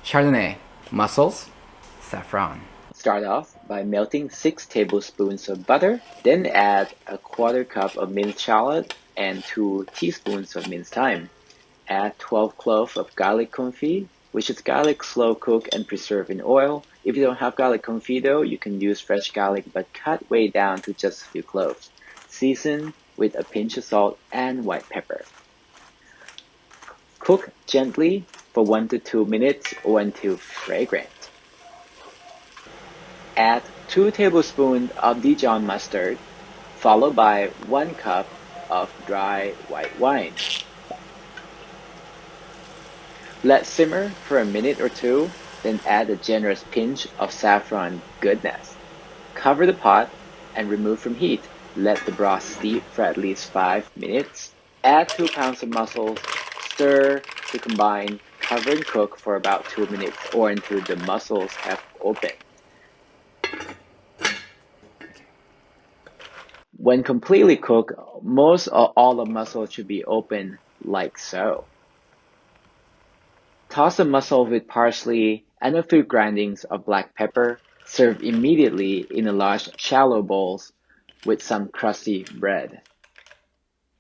Chardonnay, mussels, saffron. Start off by melting 6 tablespoons of butter, then add a quarter cup of minced shallot and 2 teaspoons of minced thyme. Add 12 cloves of garlic confit, which is garlic slow cooked and preserved in oil. If you don't have garlic confit though, you can use fresh garlic but cut way down to just a few cloves. Season with a pinch of salt and white pepper. Cook gently for 1 to 2 minutes or until fragrant. Add 2 tablespoons of Dijon mustard, followed by 1 cup of dry white wine. Let simmer for a minute or two, then add a generous pinch of saffron goodness. Cover the pot and remove from heat. Let the broth steep for at least 5 minutes. Add 2 pounds of mussels, stir to combine, cover and cook for about 2 minutes or until the mussels have opened. When completely cooked, most or all the mussels should be open like so. Toss the mussel with parsley and a few grindings of black pepper. Serve immediately in a large shallow bowls with some crusty bread.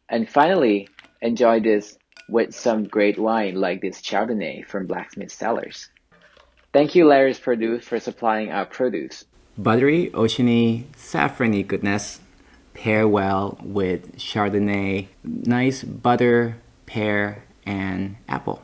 And finally, enjoy this with some great wine like this Chardonnay from Blacksmith Cellars. Thank you, Larry's Produce, for supplying our produce. Buttery, oceany, saffrony goodness pair well with Chardonnay, nice butter, pear, and apple.